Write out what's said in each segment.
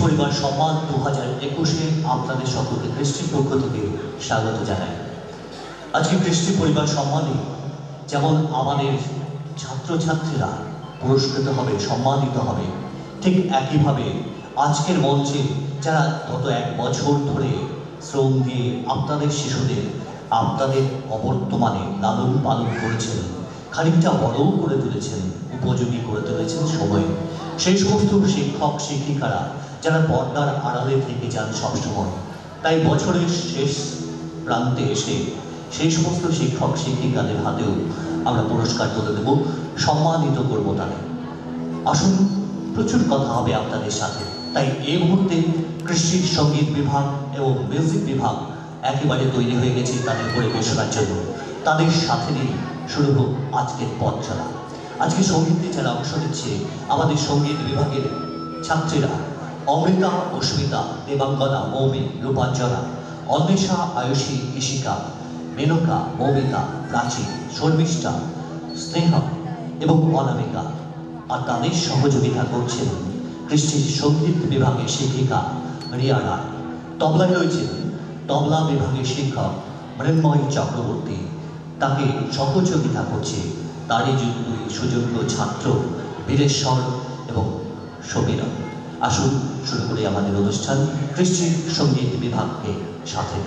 পরিবার সম্মান 2021-এ আপনাদের সকলকে কৃষ্টির পক্ষ থেকে স্বাগত জানাই। আজকে কৃষ্টি পরিবার সম্মানে যেমন আমাদের ছাত্রছাত্রীরা পুরস্কৃত হবে, সম্মানিত হবে, ঠিক একইভাবে আজকের মঞ্চে যারা গত 1 বছর ধরে শ্রম দিয়ে আপনাদের শিশুদের আপনাদের অবর্তমানে লালন পালন করেছেন, খানিকটা বড়ও করে তুলেছেন, উপযোগী করে তুলেছেন সময়ে, সেই সমস্ত শিক্ষক শিক্ষিকারা যারা পর্দার আড়ালে থেকে যান সবসময়, তাই বছরের শেষ প্রান্তে এসে সেই সমস্ত শিক্ষক শিক্ষিকাদের হাতেও আমরা পুরস্কার তুলে দেব, সম্মানিত করব তাদের। আসুন, প্রচুর কথা হবে আপনাদের সাথে। তাই এই মুহূর্তে কৃষি সঙ্গীত বিভাগ এবং মিউজিক বিভাগ একেবারে তৈরি হয়ে গেছে তাদের পরিবেশনার জন্য। তাদের সাথে নিয়ে শুরু হোক আজকের পথ চলা। আজকে সঙ্গীতে যারা অংশ নিচ্ছে আমাদের সঙ্গীত বিভাগের ছাত্রীরা অমৃতা, অস্মিতা, দেবাঙ্গনা, মৌমি, রূপাঞ্জনা, অন্বেষা, আয়ুষী, ইশিকা, মেনকা, মৌমিতা, প্রাচী, শর্মিষ্ঠা, স্নেহা এবং অনামিকা। আর তাদের সহযোগিতা করছেন কৃষ্টির সঙ্গীত বিভাগের শিক্ষিকা রিয়া রায়। তবলায় রয়েছেন তবলা বিভাগের শিক্ষক মৃন্ময় চক্রবর্তী। তাকে সহযোগিতা করছে তারই দুই সুযোগ্য ছাত্র বীরেশ্বর এবং সমীরণ। আসুন শুরু করি আমাদের অনুষ্ঠান কৃষ্টির সঙ্গীত বিভাগকে সাথে।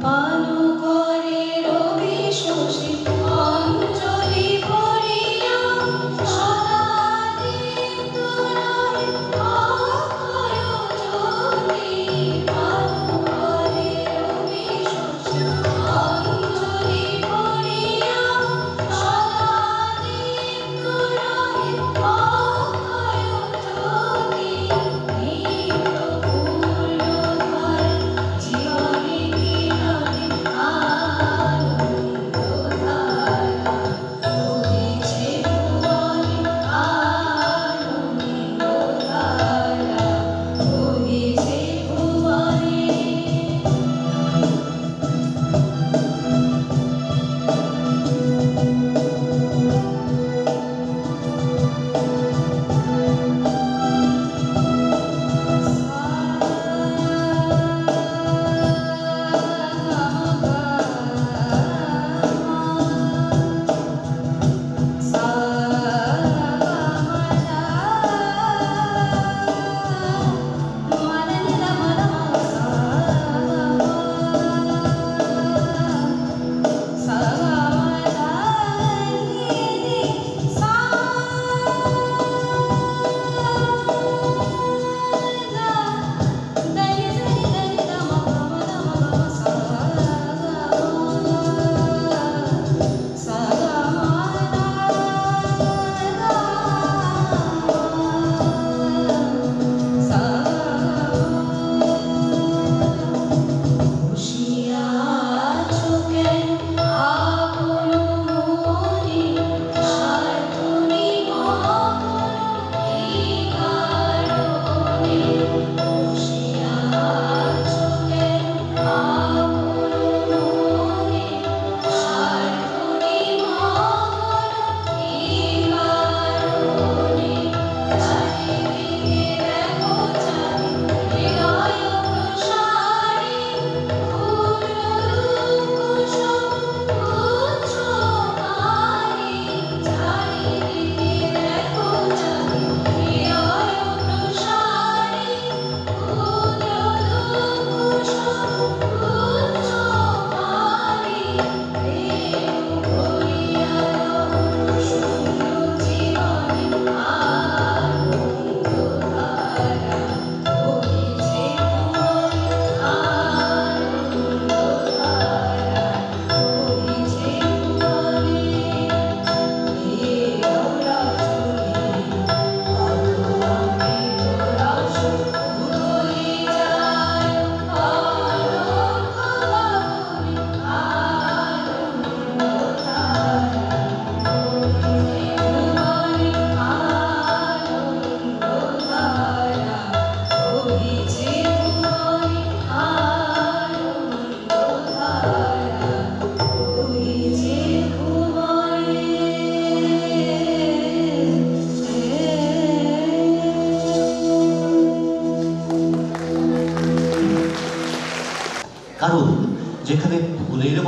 পানু করে রবি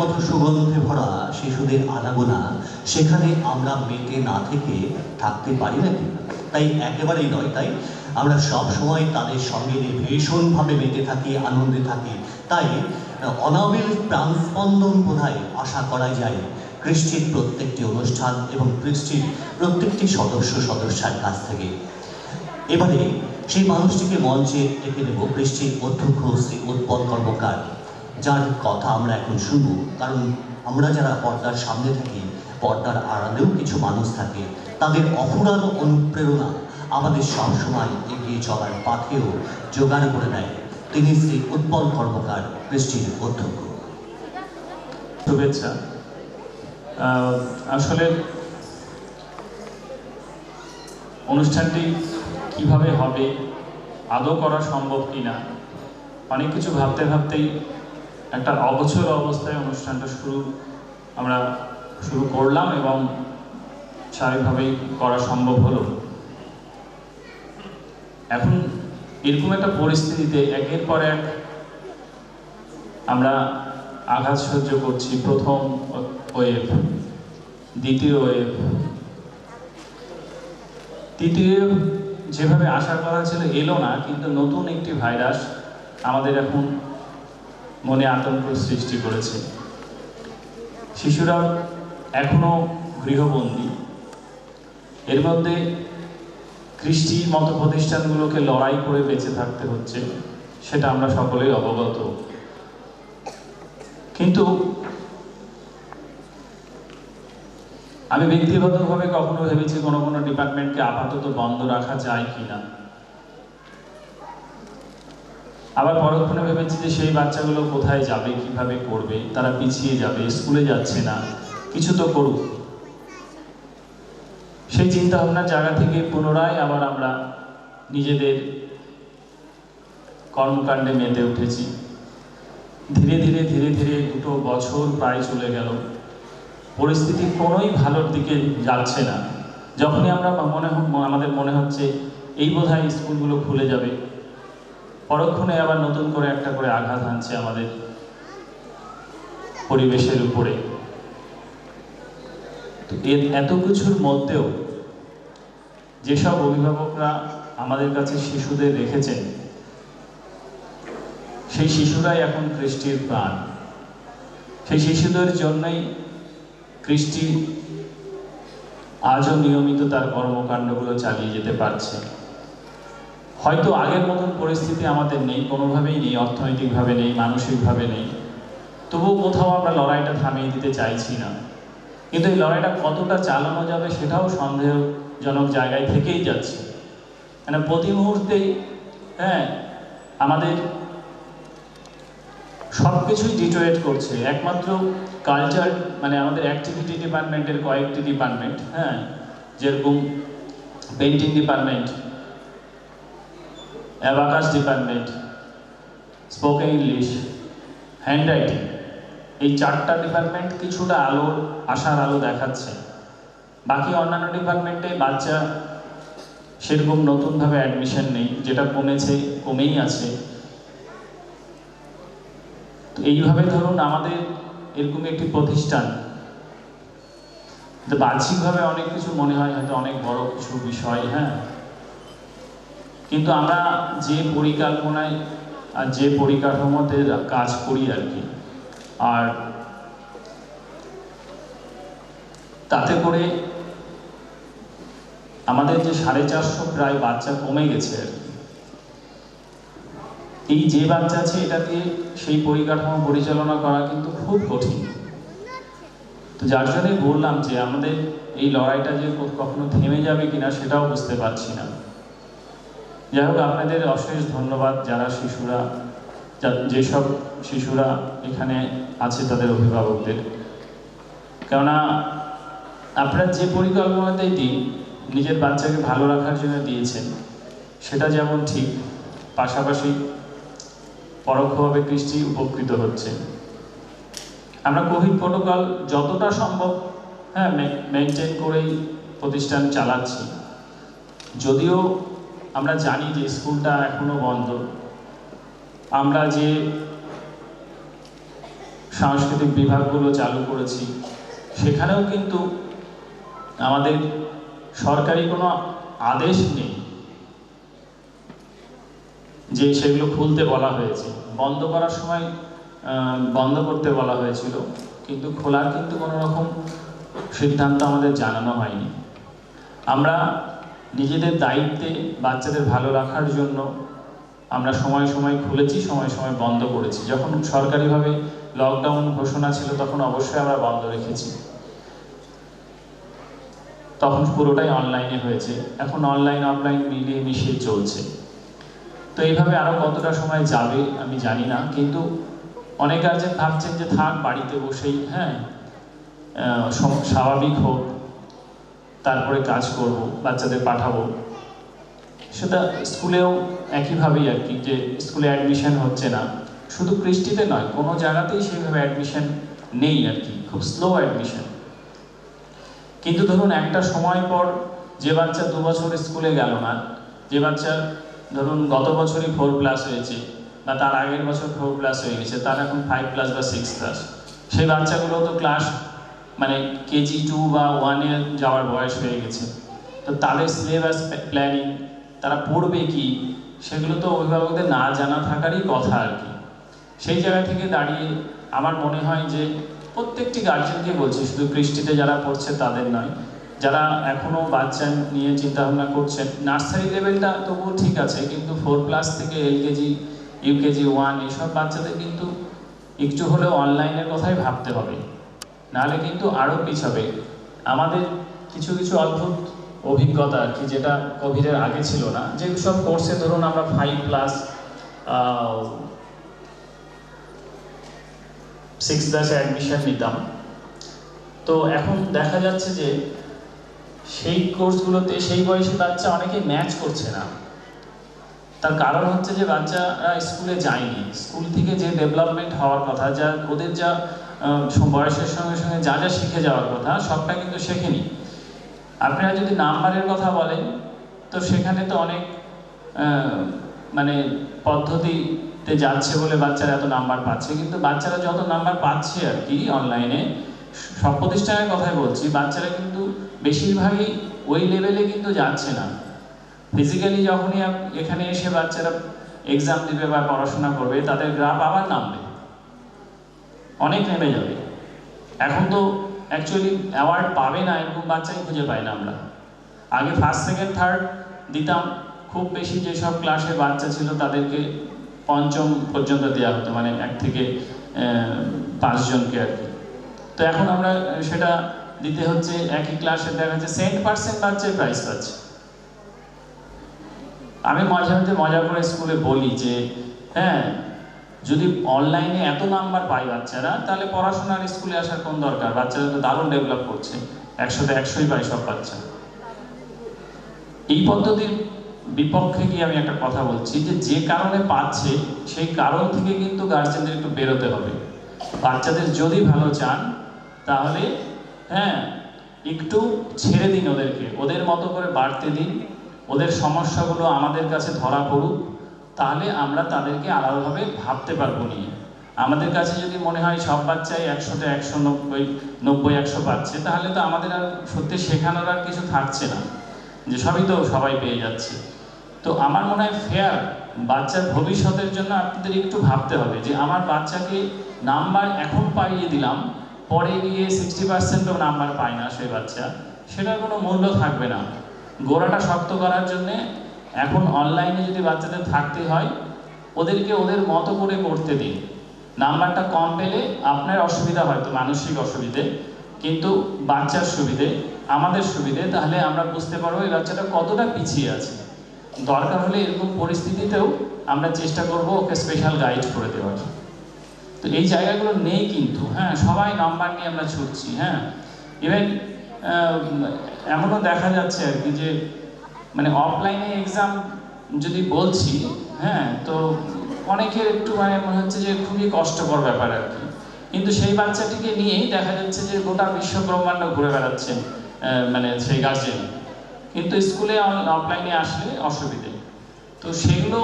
মতো সুগন্ধে ভরা শিশুদের আনাগোনা, সেখানে আমরা মেতে না থেকে থাকতে পারি নাকি? তাই একেবারেই নয়। তাই আমরা সব সময় তাদের সঙ্গে ভীষণভাবে মেতে থাকি, আনন্দে থাকি। তাই অনাবিল প্রাণস্পন্দন বোধহয় আশা করা যায় কৃষ্টির প্রত্যেকটি অনুষ্ঠান এবং কৃষ্টির প্রত্যেকটি সদস্যার কাছ থেকে। এবারে সেই মানুষটিকে মঞ্চে ডেকে নেব, কৃষ্টির অধ্যক্ষ শ্রী উৎপল কর্মকার, যার কথা আমরা এখন শুনব। কারণ আমরা যারা পর্দার সামনে থাকি, পর্দার আড়ালেও কিছু মানুষ থাকে, তাদের অফুরানো অনুপ্রেরণা আমাদের সবসময় এগিয়ে চলার পাথেও জোগাড় করে নেয়। তিনি শ্রী উৎপল কর্মকার, কৃষ্টির অধ্যক্ষ। শুভেচ্ছা। আসলে অনুষ্ঠানটি কিভাবে হবে, আদৌ করা সম্ভব কিনা, অনেক কিছু ভাবতে ভাবতেই একটা অগোছল অবস্থায় অনুষ্ঠানটা আমরা শুরু করলাম এবং স্বাভাবিকভাবেই করা সম্ভব হলো। এখন এরকম একটা পরিস্থিতিতে একের পর এক আমরা আঘাত সহ্য করছি। প্রথম ওয়েভ, দ্বিতীয় ওয়েভ, তৃতীয় যেভাবে আশা করা ছিল এলো না, কিন্তু নতুন একটি ভাইরাস আমাদের এখন মনে আতঙ্ক সৃষ্টি করেছে। শিশুরা এখনো গৃহবন্দী, এর মধ্যে কৃষ্টির মতো প্রতিষ্ঠানগুলোকে লড়াই করে বেঁচে থাকতে হচ্ছে, সেটা আমরা সকলেই অবগত। কিন্তু আমি ব্যক্তিগতভাবে কখনো ভেবেছি কোনো কোনো ডিপার্টমেন্টকে আপাতত বন্ধ রাখা যায় কিনা। আবার পরক্ষণে ভেবেছি যে সেই বাচ্চাগুলো কোথায় যাবে, কিভাবে করবে, তারা পিছিয়ে যাবে, স্কুলে যাচ্ছে না, কিছু তো করুক। সেই চিন্তা ভাবনার জায়গা থেকে পুনরায় আবার আমরা নিজেদের কর্মকাণ্ডে মেতে উঠেছি। ধীরে ধীরে ধীরে ধীরে 2 বছর প্রায় চলে গেল, পরিস্থিতি কোনোই ভালোর দিকে যাচ্ছে না। যখনই আমরা আমাদের মনে হচ্ছে এই বোধহয় স্কুলগুলো খুলে যাবে, পরক্ষণে আবার নতুন করে একটা করে আঘাত হানছে আমাদের পরিবেশের উপরে। তো এত কিছুর মধ্যেও যেসব অভিভাবকরা আমাদের কাছে শিশুদের রেখেছেন, সেই শিশুরাই এখন কৃষ্টির প্রাণ। সেই শিশুদের জন্যই কৃষ্টি আজও নিয়মিত তার কর্মকাণ্ডগুলো চালিয়ে যেতে পারছে। হয়তো আগের মতন পরিস্থিতি আমাদের নেই, কোনোভাবেই নেই, অর্থনৈতিকভাবে নেই, মানসিকভাবে নেই, তবুও কোথাও আমরা লড়াইটা থামিয়ে দিতে চাইছি না। কিন্তু এই লড়াইটা কতটা চালানো যাবে সেটাও সন্দেহজনক জায়গায় থেকেই যাচ্ছে। মানে প্রতি মুহূর্তেই আমাদের সব কিছুই ডিটোরেট করছে। একমাত্র কালচার মানে আমাদের অ্যাক্টিভিটি ডিপার্টমেন্টের কয়েকটি ডিপার্টমেন্ট, যেরকম painting department, abacus department, spoken English, hand writing, এই 4টা ডিপার্টমেন্ট কিছুটা আশার আলো দেখাচ্ছে। বাকি অন্যান্য ডিপার্টমেন্টে বাচ্চা সেরকম নতুনভাবে অ্যাডমিশন নেই, যেটা কমেই আছে। তো এইভাবে ধরুন আমাদের এরকম একটি প্রতিষ্ঠান, বাহ্যিকভাবে অনেক কিছু মনে হয় হয়তো অনেক বড় কিছু বিষয়, কিন্তু আমরা যে পরিকল্পনায় আর যে পরিকাঠামোতে কাজ করি আর তাতে করে আমাদের যে 450 প্রায় বাচ্চা কমে গেছে এই যে বাচ্চা আছে, এটা দিয়ে সেই পরিকাঠামো পরিচালনা করা কিন্তু খুব কঠিন। তো যার জন্যই বললাম যে আমাদের এই লড়াইটা যে কখনো থেমে যাবে কিনা সেটাও বুঝতে পারছি না। যাই হোক, আপনাদের অশেষ ধন্যবাদ যেসব শিশুরা এখানে আছে তাদের অভিভাবকদের। কেননা আপনারা যে পরিকল্পনাতেই দিন নিজের বাচ্চাকে ভালো রাখার জন্য দিয়েছেন, সেটা যেমন ঠিক, পাশাপাশি পরোক্ষভাবে কৃষ্টি উপকৃত হচ্ছে। আমরা কোভিড প্রোটোকল যতটা সম্ভব মেনটেন করেই প্রতিষ্ঠান চালাচ্ছি। যদিও আমরা জানি যে স্কুলটা এখনো বন্ধ, আমরা যে সাংস্কৃতিক বিভাগগুলো চালু করেছি, সেখানেও কিন্তু আমাদের সরকারি কোনো আদেশ নেই যে সেগুলো খুলতে বলা হয়েছে। বন্ধ করার সময় বন্ধ করতে বলা হয়েছিল, কিন্তু খোলার কিন্তু কোনো রকম সিদ্ধান্ত আমাদের জানানো হয়নি। আমরা নিজেদের দায়িত্বে বাচ্চাদের ভালো রাখার জন্য আমরা সময় সময় খুলেছি, সময় সময় বন্ধ করেছি। যখন সরকারিভাবে লকডাউন ঘোষণা ছিল তখন অবশ্যই আমরা বন্ধ রেখেছি, তখন পুরোটাই অনলাইনে হয়েছে। এখন অনলাইন অফলাইন মিলিয়ে মিশিয়ে চলছে। তো এইভাবে আরও কতটা সময় যাবে আমি জানি না, কিন্তু অনেক গার্জেন ভাবছেন যে থাক বাড়িতে বসেই, হ্যাঁ স্বাভাবিক হোক, তারপরে কাজ করব, বাচ্চাদের পাঠাবো। সেটা স্কুলেও একইভাবেই আর কি, যে স্কুলে অ্যাডমিশন হচ্ছে না, শুধু কৃষ্টিতে নয়, কোনো জায়গাতেই সেইভাবে অ্যাডমিশন নেই আর কি, খুব স্লো অ্যাডমিশন। কিন্তু ধরুন একটা সময় পর যে বাচ্চা 2 বছর স্কুলে গেল না, যে বাচ্চা ধরুন গত বছরই 4+ হয়েছে বা তার আগের বছর 4+ হয়ে গেছে, তার এখন 5+ বা 6+, সেই বাচ্চাগুলো তো ক্লাস মানে কেজি 2 বা 1-এ যাওয়ার বয়স হয়ে গেছে। তো তাদের সিলেবাস প্ল্যানিং, তারা পড়বে কি, সেগুলো তো অভিভাবকদের না জানা থাকারই কথা আর কি। সেই জায়গা থেকে দাঁড়িয়ে আমার মনে হয় যে প্রত্যেকটি গার্জেনকে বলছি, শুধু কৃষ্টিতে যারা পড়ছে তাদের নয়, যারা এখনও বাচ্চা নিয়ে চিন্তাভাবনা করছেন, নার্সারি লেভেলটা তবুও ঠিক আছে, কিন্তু 4+ থেকে এলকেজি, ইউকেজি 1 এইসব বাচ্চাদের কিন্তু একটু হলেও অনলাইনের কথাই ভাবতে হবে, নাহলে কিন্তু আরও পিছাবে। আমাদের কিছু কিছু অদ্ভুত অভিজ্ঞতা আর কি, যেটা কোভিডের আগে ছিল না, যে সব কোর্সে ধরুন আমরা 5+ 6+ অ্যাডমিশন নিতাম। তো এখন দেখা যাচ্ছে যে সেই কোর্সগুলোতে সেই বয়সী বাচ্চা অনেকেই ম্যাচ করছে না। তার কারণ হচ্ছে যে বাচ্চারা স্কুলে যায়নি, স্কুল থেকে যে ডেভেলপমেন্ট হওয়ার কথা, যা ওদের যা বয়সের সঙ্গে সঙ্গে যা যা শিখে যাওয়ার কথা, সবটা কিন্তু শেখেনি। আপনারা যদি নাম্বারের কথা বলেন, তো সেখানে তো অনেক মানে পদ্ধতিতে যাচ্ছে বলে বাচ্চারা এত নাম্বার পাচ্ছে, কিন্তু বাচ্চারা যত নাম্বার পাচ্ছে আর কি অনলাইনে, সব প্রতিষ্ঠানের কথাই বলছি, বাচ্চারা কিন্তু বেশিরভাগই ওই লেভেলে কিন্তু যাচ্ছে না। ফিজিক্যালি যখনই এখানে এসে বাচ্চারা এক্সাম দিবে বা পড়াশোনা করবে, তাদের গ্রাফ আবার নামবে, অনেক নেমে যাবে। এখন তো অ্যাকচুয়ালি অ্যাওয়ার্ড পাবে না এরকম বাচ্চাই খুঁজে পাই না আমরা। আগে 1st, 2nd, 3rd দিতাম, খুব বেশি যেসব ক্লাসে বাচ্চা ছিল তাদেরকে 5ম পর্যন্ত দেওয়া হতো, মানে 1 থেকে 5 জনকে আর কি। তো এখন আমরা সেটা দিতে হচ্ছে, একই ক্লাসে দেখা যাচ্ছে 70% বাচ্চাই প্রাইজ পাচ্ছে। আমি মাঝে মাঝে মজা করে স্কুলে বলি যে হ্যাঁ, যদি অনলাইনে এত নাম্বার পায় বাচ্চারা, তাহলে পড়াশোনার স্কুলে আসার কোন দরকার? বাচ্চারা তো দারুণ ডেভেলপ করছে, 100তে 100ই পায় সব বাচ্চা। এই পদ্ধতির বিপক্ষে গিয়ে আমি একটা কথা বলছি, যে কারণে পাচ্ছে সেই কারণ থেকে কিন্তু গার্জেনদের একটু বেরোতে হবে। বাচ্চাদের যদি ভালো চান, তাহলে হ্যাঁ একটু ছেড়ে দিন ওদেরকে, ওদের মতো করে বাড়তে দিন, ওদের সমস্যাগুলো আমাদের কাছে ধরা পড়ুক, তাহলে আমরা তাদেরকে আলাদাভাবে ভাবতে পারবো নিয়ে। আমাদের কাছে যদি মনে হয় সব বাচ্চাই 100তে 190, 90-100 পাচ্ছে, তাহলে তো আমাদের আর সত্যি শেখানোর আর কিছু থাকছে না, যে সবই তো সবাই পেয়ে যাচ্ছে। তো আমার মনে হয় ফেয়ার, বাচ্চার ভবিষ্যতের জন্য আপনাদের একটু ভাবতে হবে যে আমার বাচ্চাকে নাম্বার এখন পাইয়ে দিলাম, পরে গিয়ে 60%ও নাম্বার পায় না সেই বাচ্চা, সেটার কোনো মূল্য থাকবে না। গোড়াটা শক্ত করার জন্যে এখন অনলাইনে যদি বাচ্চাদের থাকতে হয়, ওদেরকে ওদের মতো করে করতে দিন। নাম্বারটা কম পেলে আপনার অসুবিধা, হয়তো মানসিক অসুবিধে, কিন্তু বাচ্চার সুবিধে, আমাদের সুবিধে, তাহলে আমরা বুঝতে পারবো এই বাচ্চাটা কতটা পিছিয়ে আছে। দরকার হলে এরকম পরিস্থিতিতেও আমরা চেষ্টা করব ওকে স্পেশাল গাইড করে দেওয়ার। তো এই জায়গাগুলো নেই কিন্তু, হ্যাঁ সবাই নাম্বার নিয়ে আমরা ছুটছি। হ্যাঁ, ইভেন এমনও দেখা যাচ্ছে আর কি যে মানে অফলাইনে এক্সাম যদি বলছি, হ্যাঁ তো অনেকের একটু মানে মনে হচ্ছে যে খুবই কষ্টকর ব্যাপার আর কি, কিন্তু সেই বাচ্চাটিকে নিয়েই দেখা যাচ্ছে যে গোটা বিশ্ব ব্রহ্মাণ্ড ঘুরে বেড়াচ্ছেন মানে সেই গার্জেন, কিন্তু স্কুলে অফলাইনে আসলে অসুবিধে। তো সেগুলো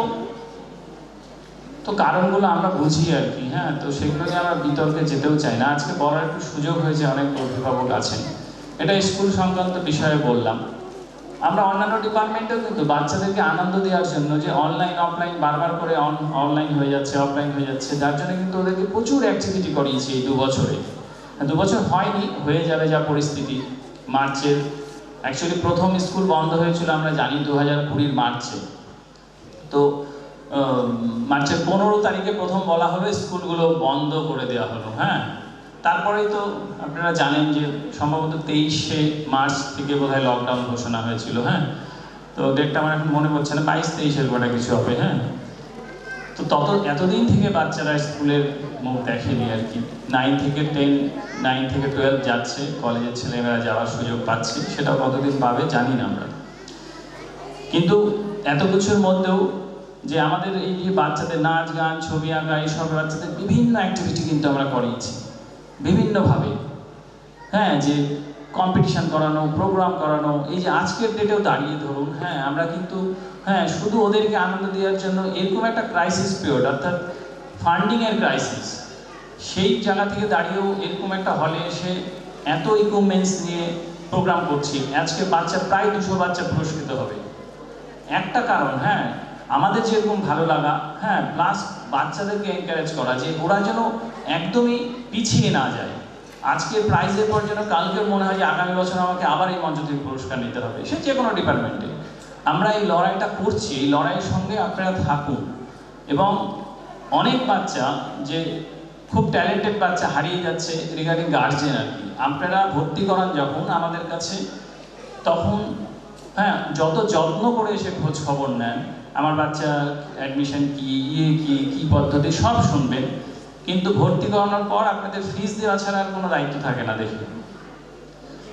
তো তো কারণগুলো আমরা বুঝি আর কি, হ্যাঁ, তো সেগুলো নিয়ে আমরা বিতর্কে যেতেও চাই না। আজকে বলার একটু সুযোগ হয়েছে, অনেক অভিভাবক আছেন, এটা স্কুল সংক্রান্ত বিষয়ে বললাম। আমরা অন্যান্য ডিপার্টমেন্টেও কিন্তু বাচ্চাদেরকে আনন্দ দেওয়ার জন্য যে অনলাইন অফলাইন বারবার করে অনলাইন হয়ে যাচ্ছে, অফলাইন হয়ে যাচ্ছে, যার জন্য কিন্তু ওদেরকে প্রচুর অ্যাক্টিভিটি করিয়েছি এই 2 বছরে। 2 বছর হয়নি, হয়ে যাবে যা পরিস্থিতি। মার্চের অ্যাকচুয়ালি প্রথম স্কুল বন্ধ হয়েছিল আমরা জানি 2020 মার্চে। তো মার্চের 15 তারিখে প্রথম বলা হলো স্কুলগুলো বন্ধ করে দেওয়া হলো, হ্যাঁ। তারপরেই তো আপনারা জানেন যে সম্ভবত 23শে মার্চ থেকে বোধহয় লকডাউন ঘোষণা হয়েছিল, হ্যাঁ। তো ডেটটা আমার এখন মনে পড়ছে না, 22-23 গোটা কিছু হবে, হ্যাঁ। তো এতদিন থেকে বাচ্চারা স্কুলের মুখ দেখেনি আর কি। 9 থেকে 10, 9 থেকে 12 যাচ্ছে, কলেজের ছেলেমেয়েরা যাওয়ার সুযোগ পাচ্ছে, সেটা কতদিন পাবে জানি না আমরা। কিন্তু এত কিছুর মধ্যেও যে আমাদের এই যে বাচ্চাদের নাচ গান ছবি আঁকা এইসব বাচ্চাদের বিভিন্ন অ্যাক্টিভিটি কিন্তু আমরা করিয়েছি বিভিন্নভাবে, হ্যাঁ, যে কম্পিটিশন করানো, প্রোগ্রাম করানো। এই যে আজকের ডেটেও দাঁড়িয়ে ধরুন, হ্যাঁ, আমরা কিন্তু হ্যাঁ শুধু ওদেরকে আনন্দ দেওয়ার জন্য এরকম একটা ক্রাইসিস পিরিয়ড, অর্থাৎ ফান্ডিংয়ের ক্রাইসিস, সেই জায়গা থেকে দাঁড়িয়েও এরকম একটা হলে এসে এত ইকুইপমেন্টস নিয়ে প্রোগ্রাম করছি। আজকে বাচ্চা প্রায় 200 বাচ্চা পুরস্কৃত হবে। একটা কারণ, হ্যাঁ, আমাদের যেরকম ভালো লাগা, হ্যাঁ, প্লাস বাচ্চাদেরকে এনকারেজ করা যে ওরা যেন একদমই পিছিয়ে না যায়। আজকের প্রাইজের পর যেন কালকের মনে হয় যে আগামী বছর আমাকে আবার এই মঞ্চ থেকে পুরস্কার নিতে হবে, সে যে কোনো ডিপার্টমেন্টে। আমরা এই লড়াইটা করছি, এই লড়াইয়ের সঙ্গে আপনারা থাকুন। এবং অনেক বাচ্চা যে খুব ট্যালেন্টেড বাচ্চা হারিয়ে যাচ্ছে রিগার্ডিং গার্জেন আর কি। আপনারা ভর্তি করান যখন আমাদের কাছে, তখন হ্যাঁ যত যত্ন করে এসে খোঁজ খবর নেন, আমার বাচ্চা অ্যাডমিশন কি, কি পদ্ধতি সব শুনবেন। কিন্তু ভর্তি করানোর পর আপনাদের ফিস দেওয়া ছাড়া আর কোনো দায়িত্ব থাকে না। দেখি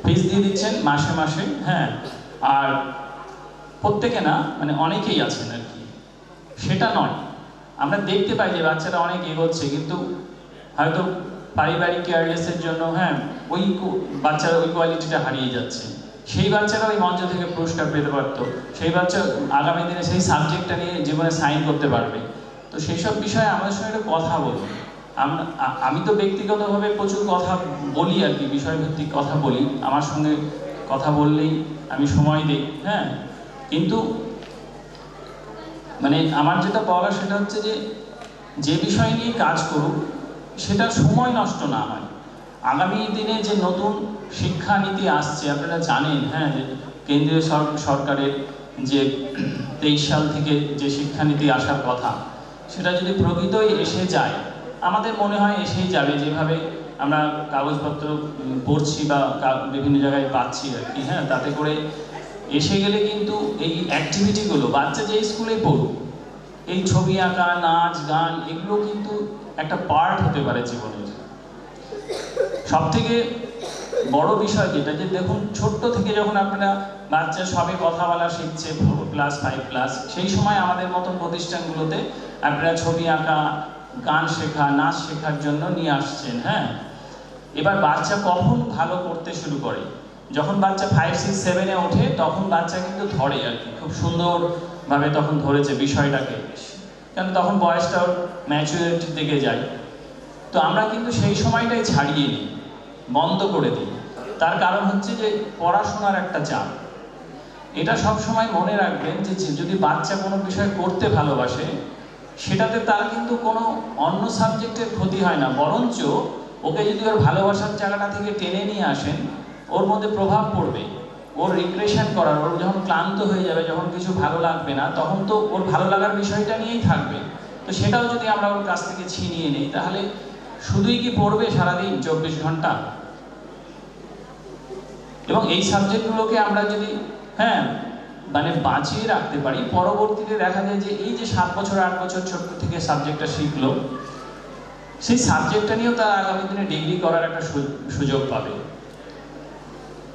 ফিস দিয়ে দিচ্ছেন মাসে মাসে, হ্যাঁ, আর প্রত্যেকে না, মানে অনেকেই আছেন আর কি, সেটা নয়। আমরা দেখতে পাই যে বাচ্চারা অনেক এগোচ্ছে, কিন্তু হয়তো পারিবারিক কেয়ারলেসের জন্য, হ্যাঁ, ওই বাচ্চারা ওই কোয়ালিটিটা হারিয়ে যাচ্ছে। সেই বাচ্চারা ওই মঞ্চ থেকে পুরস্কার পেতে পারতো, সেই বাচ্চা আগামী দিনে সেই সাবজেক্টটা নিয়ে জীবনে সাইন করতে পারবে। তো সেই সব বিষয়ে আমাদের সঙ্গে একটা কথা বলুন। আমি তো ব্যক্তিগতভাবে প্রচুর কথা বলি আর কি, বিষয়ভিত্তিক কথা বলি, আমার সঙ্গে কথা বললেই আমি সময় দিই, হ্যাঁ। কিন্তু মানে আমার যেটা বলা সেটা হচ্ছে যে বিষয় নিয়ে কাজ করুক, সেটা সময় নষ্ট না হয়। আগামী দিনে যে নতুন শিক্ষানীতি আসছে আপনারা জানেন, হ্যাঁ, যে কেন্দ্রীয় সরকারের যে 23 সাল থেকে যে শিক্ষানীতি আসার কথা, সেটা যদি প্রকৃতই এসে যায়, আমাদের মনে হয় এসেই যাবে, যেভাবে আমরা কাগজপত্র পড়ছি বা বিভিন্ন জায়গায় পাচ্ছি আর কি, হ্যাঁ, তাতে করে এসে গেলে কিন্তু এই অ্যাক্টিভিটিগুলো বাচ্চা যে স্কুলে পড়ুক, এই ছবি আঁকা, নাচ গান, এগুলো কিন্তু একটা পার্ট হতে পারে জীবনের। সব থেকে বড় বিষয় যেটা, যে দেখুন ছোট্ট থেকে যখন আপনারা বাচ্চা সবে কথা বলা শিখছে, 4+, 5+, সেই সময় আমাদের মতন প্রতিষ্ঠানগুলোতে আপনারা ছবি আঁকা, গান শেখা, নাচ শেখার জন্য নিয়ে আসছেন, হ্যাঁ। এবার বাচ্চা কখন ভালো করতে শুরু করে, যখন বাচ্চা 5, 6, 7-এ ওঠে, তখন বাচ্চা কিন্তু ধরে আর কি, খুব সুন্দরভাবে তখন ধরেছে বিষয়টাকে, কারণ তখন বয়সটা ম্যাচুরিটির দিকে যায়। তো আমরা কিন্তু সেই সময়টাই ছাড়িয়ে নিই, বন্ধ করে দিই। তার কারণ হচ্ছে যে পড়াশোনার একটা চাপ। এটা সব সময় মনে রাখবেন যে যদি বাচ্চা কোনো বিষয় করতে ভালোবাসে, সেটাতে তার কিন্তু কোনো অন্য সাবজেক্টের ক্ষতি হয় না, বরঞ্চ ওকে যদি ওর ভালোবাসার জায়গাটা থেকে টেনে নিয়ে আসেন, ওর মধ্যে প্রভাব পড়বে, ওর রিক্রিয়েশন করার, ওর যখন ক্লান্ত হয়ে যাবে, যখন কিছু ভালো লাগবে না, তখন তো ওর ভালো লাগার বিষয়টা নিয়েই থাকবে। তো সেটাও যদি আমরা ওর কাছ থেকে ছিনিয়ে নিই, তাহলে শুধুই কি পড়বে সারাদিন 24 ঘন্টা? এবং এই সাবজেক্টগুলোকে আমরা যদি, হ্যাঁ, মানে বাঁচিয়ে রাখতে পারি, পরবর্তীতে দেখা যায় যে এই যে 7 বছর 8 বছর ছোট্ট থেকে সাবজেক্টটা শিখলো, সেই সাবজেক্টটা নিয়েও তারা আগামী দিনে ডিগ্রি করার একটা সুযোগ পাবে।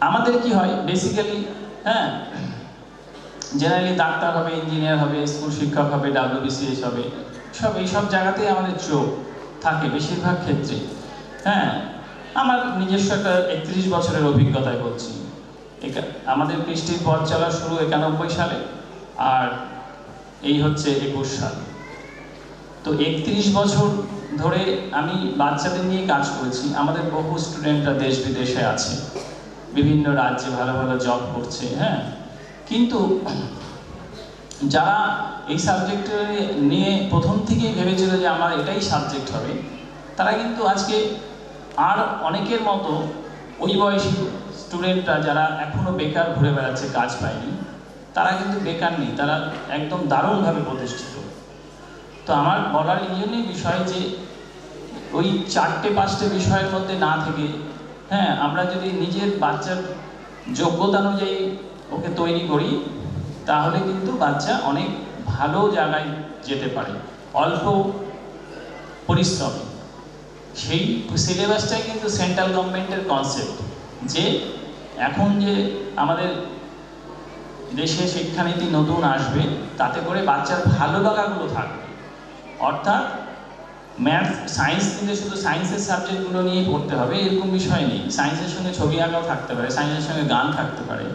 আমাদের কি হয় বেসিক্যালি, হ্যাঁ, জেনারেলি ডাক্তার হবে, ইঞ্জিনিয়ার হবে, স্কুল শিক্ষক হবে, WBCS হবে, এইসব জায়গাতেই আমাদের চোখ থাকে বেশিরভাগ ক্ষেত্রে, হ্যাঁ। আমার নিজস্ব একটা 31 বছরের অভিজ্ঞতায় বলছি, আমাদের কৃষ্টির পথ চলা শুরু 91 সালে, আর এই হচ্ছে 21 সাল। তো 31 বছর ধরে আমি বাচ্চাদের নিয়ে কাজ করেছি। আমাদের বহু স্টুডেন্টরা দেশ বিদেশে আছে, বিভিন্ন রাজ্যে ভালো ভালো জব করছে, হ্যাঁ। কিন্তু যারা এই সাবজেক্ট নিয়ে প্রথম থেকেই ভেবেছিল যে আমার এটাই সাবজেক্ট হবে, তারা কিন্তু আজকে আর অনেকের মতো ওই বয়সী স্টুডেন্টরা যারা এখনো বেকার ঘুরে বেড়াচ্ছে, কাজ পায়নি, তারা কিন্তু বেকার নেই, তারা একদম দারুণভাবে প্রতিষ্ঠিত। তো আমার বলার এই জন্যই বিষয় যে ওই 4-5টে বিষয়ের মধ্যে না থেকে, হ্যাঁ, আমরা যদি নিজের বাচ্চার যোগ্যতা অনুযায়ী ওকে তৈরি করি, তাহলে কিন্তু বাচ্চা অনেক ভালো জায়গায় যেতে পারে অল্প পরিশ্রমে। সেই সিলেবাসটাই কিন্তু সেন্ট্রাল গভর্নমেন্টের কনসেপ্ট, যে এখন যে আমাদের দেশে শিক্ষানীতি নতুন আসবে, তাতে করে বাচ্চার ভালো লাগাগুলো থাকবে। অর্থাৎ ম্যাথ সায়েন্স নিলে শুধু সায়েন্সের সাবজেক্টগুলো নিয়েই পড়তে হবে এরকম বিষয় নেই। সায়েন্সের সঙ্গে ছবি আঁকাও থাকতে পারে, সায়েন্সের সঙ্গে গান থাকতে পারে,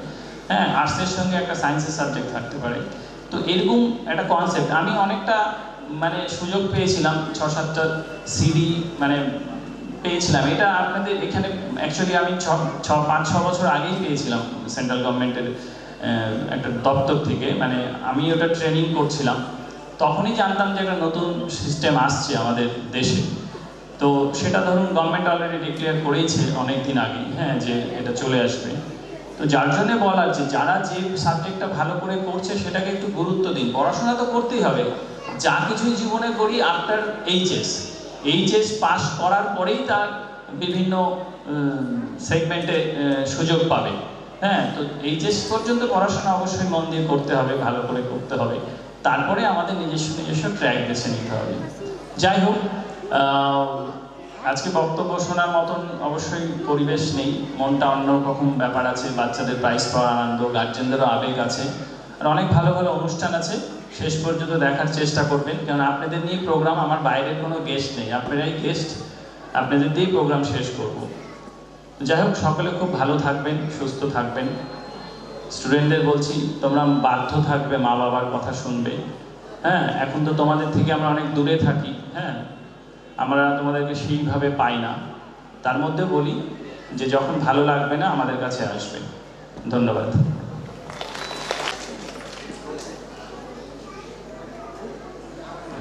হ্যাঁ, আর্টসের সঙ্গে একটা সায়েন্সের সাবজেক্ট থাকতে পারে। তো এরকম একটা কনসেপ্ট আমি অনেকটা মানে সুযোগ পেয়েছিলাম, 6-7টা সিডি মানে পেয়েছিলাম। এটা আপনাদের এখানে অ্যাকচুয়ালি আমি 5-6 বছর আগেই পেয়েছিলাম সেন্ট্রাল গভর্নমেন্টের একটা দপ্তর থেকে, মানে আমি ওটা ট্রেনিং করছিলাম, তখনই জানতাম যে একটা নতুন সিস্টেম আসছে আমাদের দেশে। তো সেটা ধরুন গভর্নমেন্ট অলরেডি ডিক্লেয়ার করেইছে অনেক দিন আগে, হ্যাঁ, যে এটা চলে আসবে। তো যার জন্য বলার যে যারা যে সাবজেক্টটা ভালো করে করছে সেটাকে একটু গুরুত্ব দিন। পড়াশোনা তো করতেই হবে, যা কিছুই জীবনে করি আফটার এইচএস পাস করার পরেই তার বিভিন্ন সেগমেন্টে সুযোগ পাবে, হ্যাঁ। তো এইচএস পর্যন্ত পড়াশোনা অবশ্যই মন দিয়ে করতে হবে, ভালো করে করতে হবে, তারপরে আমাদের নিজস্ব ট্র্যাক বেছে নিতে হবে। যাই হোক, আজকে বক্তব্য শোনার মতন অবশ্যই পরিবেশ নেই, মনটা অন্যরকম ব্যাপার আছে, বাচ্চাদের প্রাইজ পাওয়ার আনন্দ, গার্জেনদেরও আবেগ আছে, আর অনেক ভালো ভালো অনুষ্ঠান আছে। শেষ পর্যন্ত দেখার চেষ্টা করবেন, কারণ আপনাদের নিয়ে প্রোগ্রাম, আমার বাইরের কোনো গেস্ট নেই, আপনারাই গেস্ট, আপনাদের দিয়েই প্রোগ্রাম শেষ করব। যাই হোক, সকলে খুব ভালো থাকবেন, সুস্থ থাকবেন। স্টুডেন্টদের বলছি, তোমরা বাধ্য থাকবে, মা বাবার কথা শুনবে, হ্যাঁ। এখন তো তোমাদের থেকে আমরা অনেক দূরে থাকি, হ্যাঁ, আমরা তোমাদেরকে সেইভাবে পাই না। তার মধ্যে বলি যে যখন ভালো লাগবে না আমাদের কাছে আসবে। ধন্যবাদ।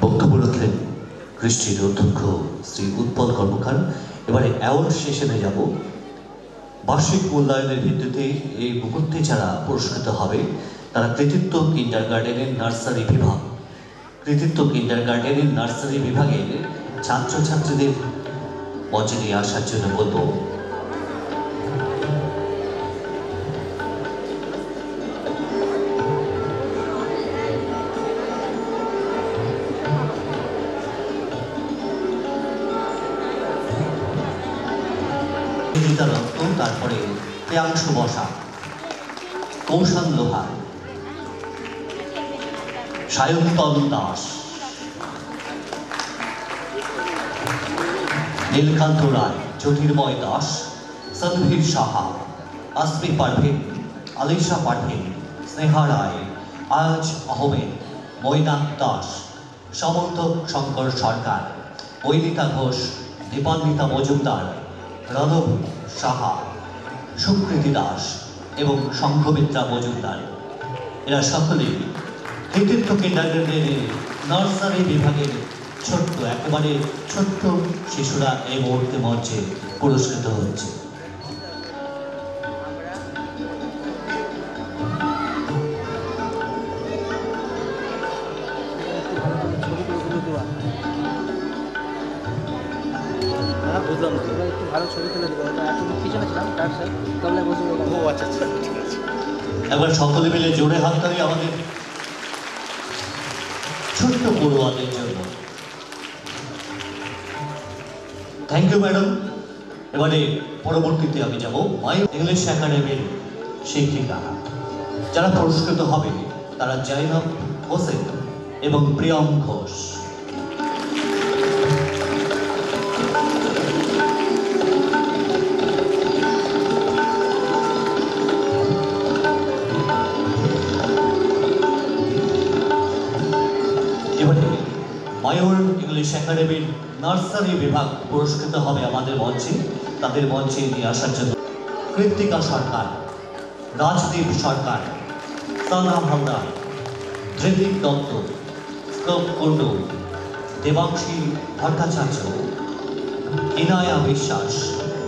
বক্তব্য রাখলেন কৃষ্টির অধ্যক্ষ শ্রী উৎপল কর্মকার। এবারে অ্যাওয়ার্ড সেশনে যাব। বার্ষিক মূল্যায়নের ভিত্তিতে এই মুহূর্তে যারা পুরস্কৃত হবে তারা কৃতিত্ব কিন্ডারগার্টেনের নার্সারি বিভাগের ছাত্রছাত্রীদের মঞ্চে নিয়ে আসার জন্য বলবো। তারপরে প্রিয়াংশু বসা, কৌশল লোহার, সায়ন্তন দাস, নীলকান্ত রায়, জ্যোতির্ময় দাস, সনভীর সাহা, আসমি পারভিন, আলিশা পারভিন, স্নেহা রায়, আয়াজ আহমেদ, মৈনাক দাস, সমর্থক শঙ্কর সরকার, বৈনিতা ঘোষ, দীপান্বিতা মজুমদার, রণব সাহা, সুকৃতি দাস এবং সংঘমিত্রা মজুমদার। এরা সকলেই কৃতিত্ব কিন্ডারগার্টেনের নার্সারি বিভাগের একেবারে ছোট্ট শিশুরা এই মুহূর্তে মঞ্চে পুরস্কৃত হচ্ছে। একবার সকলে মিলে জোরে হাততালি আমাদের ছোট্ট পড়ুয়াদের জন্য। Thank you madam. এবারে পরবর্তীতে আমি যাব ইংলিশ একাডেমির শিক্ষিকা। যারা পুরস্কৃত হবে তারা জয়নব হোসেন এবং প্রিয়ম ঘোষ। এবারে মায়োর ইংলিশ একাডেমির নার্সারি বিভাগ পুরস্কৃত হবে আমাদের মঞ্চে। তাদের মঞ্চে নিয়ে আসার জন্য কৃত্তিকা সরকার, রাজদীপ সরকার, সানা হালদার, ঋতিক দত্ত, স্তব কুণ্ডু, দেবাংশী ভট্টাচার্য, ইনায়া বিশ্বাস,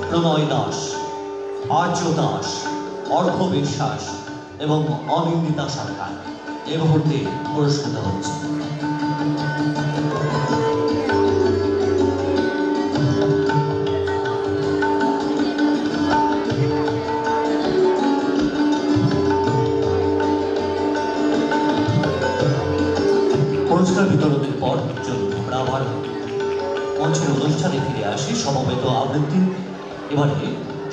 প্রণয় দাস, আর্য দাস, অর্ঘ্য বিশ্বাস এবং অনিন্দিতা সরকার এই মুহূর্তে পুরস্কৃত হচ্ছে। পুরস্কার বিতরণের পর চলুন আমরা আবার মঞ্চের অনুষ্ঠানে ফিরে আসি। সমবেত আবৃত্তি এবারে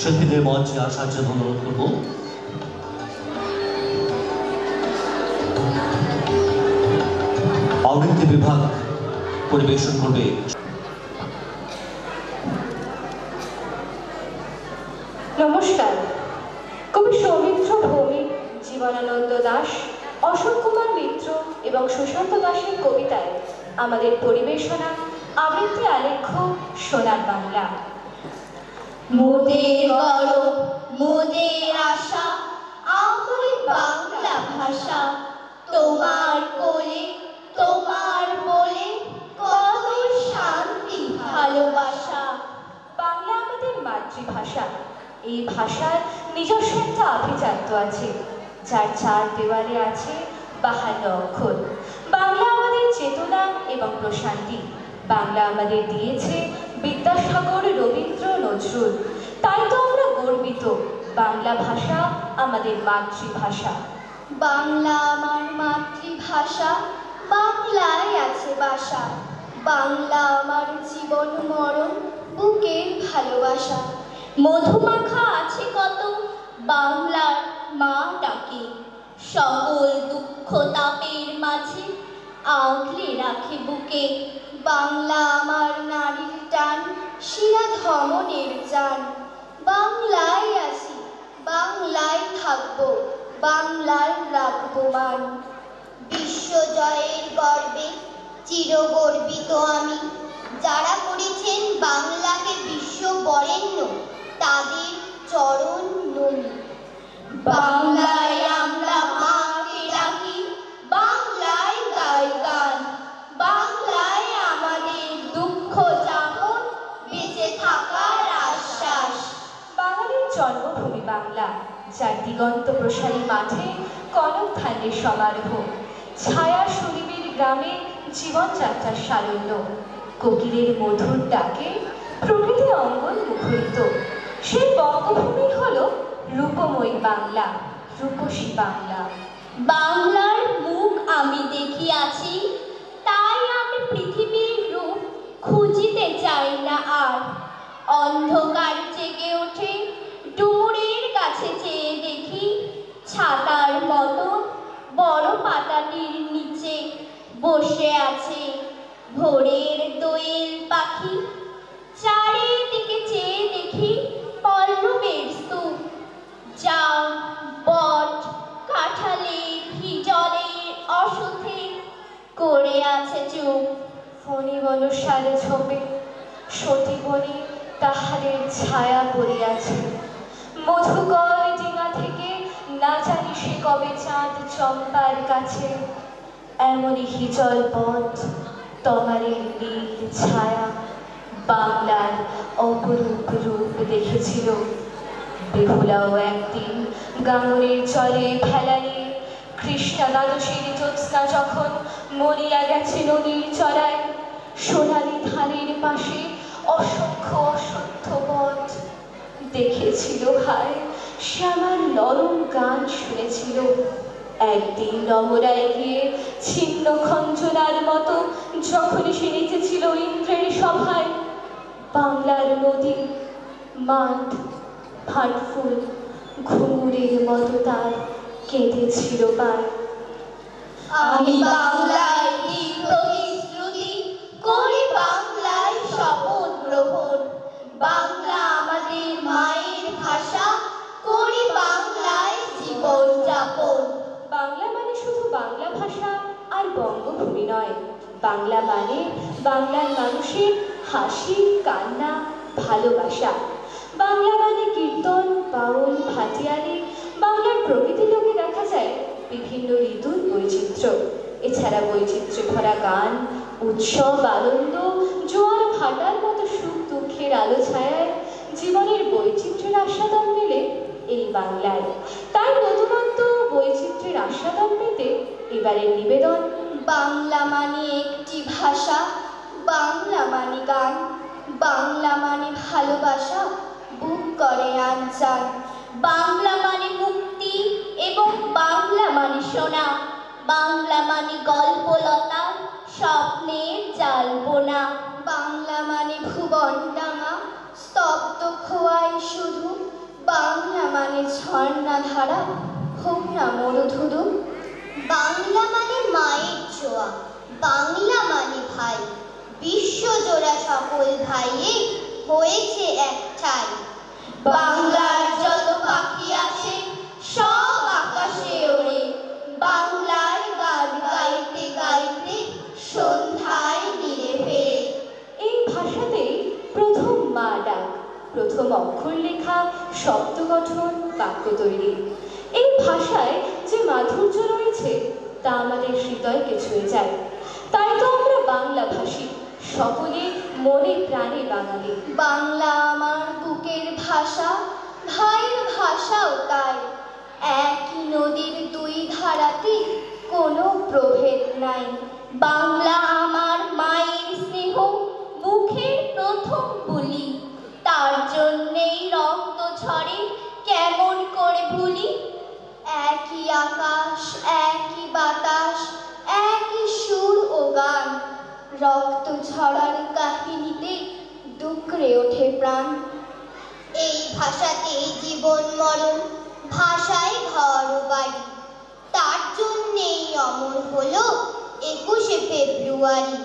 শিল্পীদের মঞ্চে আসার জন্য অনুরোধ করব। আবৃত্তি বিভাগ পরিবেশন করবে নমস্কার। কবি সৌমিত্র ভৌমিক, জীবনানন্দ দাশ, অশোক কুমার মিত্র এবং সুশান্ত দাসের কবিতায় আমাদের পরিবেশনা আবৃত্তি আলেখ্য সোনার বাংলা। মোদের গরব মোদের আশা আমার বাংলা ভাষা, তোমার কোলে তোমার বলে কত শান্তি ভালোবাসা। বাংলা আমাদের মাতৃভাষা। এই ভাষার নিজস্ব একটা আভিজাত্য আছে, যার চার দেওয়ালে আছে 52 অক্ষর। বাংলা আমাদের চেতনা এবং প্রশান্তি। বাংলা আমাদের দিয়েছে বিদ্যাসাগর, রবীন্দ্র, নজরুল। তাই তো আমরা গর্বিত, বাংলা ভাষা আমাদের মাতৃভাষা। বাংলা আমার মাতৃভাষা, বাংলায় আছে বাসা। বাংলা আমার জীবন মরণ, বুকের ভালোবাসা। মধুমাখা আছে কত বাংলার মা ডাকে, সকল দুঃখ তাপের মাঝে আগলে রাখে বুকে। বাংলা আমার নারীর টান, শিরা ধমনের জান। বাংলায় আছি, বাংলায় থাকবো, বাংলার রাখবো মান। বিশ্বজয়ের গর্বে চিরগর্বিত আমি, যারা করেছেন বাংলাকে বিশ্ব বরেণ্য, তাদের চরণ নমি। বাংলায় আমরা মাকে ডাকি, বাংলায় গাই গান। বাংলায় আমাদের দুঃখ যাপন, বেঁচে থাকার আশ্বাস। বাঙালির জন্মভূমি বাংলা, যার দিগন্ত প্রসারী মাঠে কনক ধানের সমারোহ। ছায়া সুনিবিড় গ্রামে জীবনযাত্রার সারল্য। কোকিলের মধুর ডাকে প্রকৃতি অঙ্গন মুখরিত। সেই বঙ্গভূমি হলো রূপময়ী বাংলা, রূপসী বাংলা। বাংলার মুখ আমি দেখিয়াছি, তাই আমি পৃথিবীর রূপ খুঁজিতে চাই না আর। অন্ধকার জেগে ওঠে ডুমুরের কাছে চেয়ে দেখি, ছাতার মতো বড় পাতাটির নিচে বসে আছে ভোরের দোয়েল পাখি। চারিদিকে চেয়ে দেখি পল্লবের স্তূপ, জাম, বট, কাঁঠালে, হিজলে, অশ্বত্থে করে আছে চুপ। ফণি বনসালে ঝোপে সতী বনে তাহাদের ছায়া পড়িয়াছে। মধুকর ডিঙা থেকে না জানি সে কবে চাঁদ চম্পার কাছে। এমনই হিজল পথ, তমারের নীল ছায়া বাংলার অপরূপ রূপ দেখেছিল। বেহুলাও একদিন গাঙ্গনের জলে ভেলা নিয়ে কৃষ্ণা দ্বাদশীর জ্যোৎস্না যখন মরিয়া গেছে নদীর চড়ায়, সোনালি ধারের পাশে অসংখ্য অসত্য বট দেখেছিল হায়, সে আমার নরম গান শুনেছিল। একদিন রমরায় গিয়ে ছিন্ন খঞ্জনার মতো যখন সে নেচেছিল ইন্দ্রের সভায়, বাংলার নদী, মাঠ, ভাটফুল ঘুঙুরের মতো তার কেঁদেছিল পায়। আমি বাংলায় প্রতিশ্রুতি করি, বাংলায় শপথ গ্রহণ। বাংলা আমাদের মায়ের ভাষা, করি বাংলায় জীবন যাপন। বাংলা মানে শুধু বাংলা ভাষা আর বঙ্গভূমি নয়, বাংলা মানে বাংলার মানুষের হাসি, কান্না, ভালোবাসা। বাংলা মানে কীর্তন, বাউল, ভাটিয়ালি। বাংলার প্রকৃতি লোকে দেখা যায় বিভিন্ন ঋতুর বৈচিত্র্য। এছাড়া বৈচিত্র্যে ভরা গান, উৎসব, আনন্দ, জোয়ার ভাটার মতো সুখ দুঃখের আলো ছায়ায় জীবনের বৈচিত্র্যের আস্বাদন মেলে এই বাংলায়। তাই নতুনত্ব বৈচিত্র্যের আস্বাদন পেতে এবারের নিবেদন বাংলা মানে একটি ভাষা, বাংলা মানে গান, বাংলা মানে ভালোবাসা, বুক করে আনচান। বাংলা মানে মুক্তি এবং বাংলা মানে সোনা, বাংলা মানে গল্পলতা, স্বপ্নের জালবোনা। বাংলা মানে ভুবন ডাঙা, স্তব্ধ খোয়াই শুধু, বাংলা মানে ঝর্ণা ধারা, হোক না মরুধুধু। বাংলা মানে মায়ের ছোঁয়া, বাংলা মানে ভাই, বিশ্বজোড়া সকল ভাইয়ে হয়েছে একটাই। বাংলার যত পাখি আছে সব আকাশে ওড়ে, বাংলার গান গাইতে গাইতে সন্ধ্যায় নীড়ে ফেরে। এই ভাষাতেই প্রথম মা ডাক, প্রথম অক্ষর লেখা, শব্দ গঠন, বাক্য তৈরি। এই ভাষায় যে মাধুর্য রয়েছে তা আমাদের হৃদয়কে ছুঁয়ে যায়। তাই তো আমরা বাংলা ভাষী, সকলে মনে প্রাণে বাঙালি। বাংলা আমার বুকের ভাষা, ভাইয়ের ভাষাও তাই। একই নদীর দুই ধারাতে কোনো প্রভেদ নাই। বাংলা আমার মায়ের স্নেহ, মুখের প্রথম বুলি, তার জন্যেই রক্ত ঝরে কেমন করে ভুলি। একই আকাশ, একই বাতাস, একই সুর ও গান, রক্ত ঝরার কাহিনীতে ডুকরে ওঠে প্রাণ। এই ভাষাতেই জীবন মরণ, ভাষায় ঘর ও বাড়ি, তার জন্যেই অমর হলো 21শে ফেব্রুয়ারি।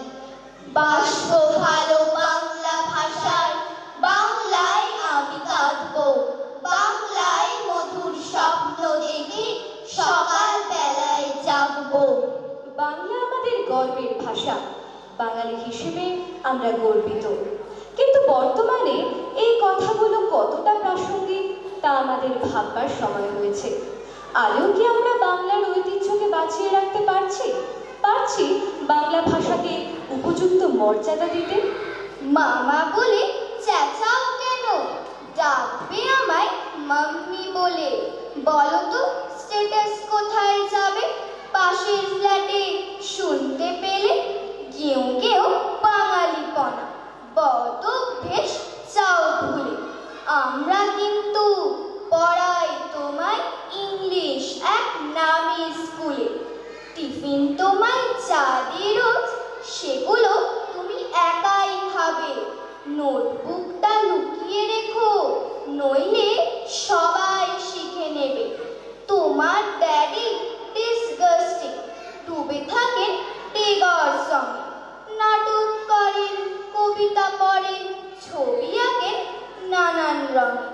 বাসবো ভালো বাংলা ভাষায়, বাংলায় আমি কাঁদবো, বাংলায় মধুর স্বপ্ন দেখে সকাল বেলায় জাগবো। বাংলা আমাদের গর্বের ভাষা, বাঙালি হিসেবে আমরা গর্বিত। কিন্তু বর্তমানে এই কথাগুলো কতটা প্রাসঙ্গিক তা আমাদের ভাববার সময় হয়েছে। আদৌ কি আমরা বাংলার ঐতিহ্যকে বাঁচিয়ে রাখতে পারছি বাংলা ভাষাকে উপযুক্ত মর্যাদা দিতে? মামা বলে চেঁচাও কেন? ডাকবে আমায় মাম্মি বলে। বলো তো স্ট্যাটাস কোথায় যাবে? পাশের ফ্ল্যাটে শুনতে পেলে কেউ কেউ বাঙালিপনা, বদ অভ্যেস চাও ভুলে। আমরা কিন্তু পড়াই তোমায় ইংলিশ এক নামি স্কুলে। টিফিন তোমায় চা দিয়ে রোজ, সেগুলো তুমি একাই খাবে। নোটবুকটা লুকিয়ে রেখো, নইলে সবাই শিখে নেবে। তোমার ড্যাডি ডিসগাস্টিং, ডুবে থাকেন টেগর সঙ্গে, নাটক করেন, কবিতা পড়েন, ছবি আঁকেন নানান রঙে।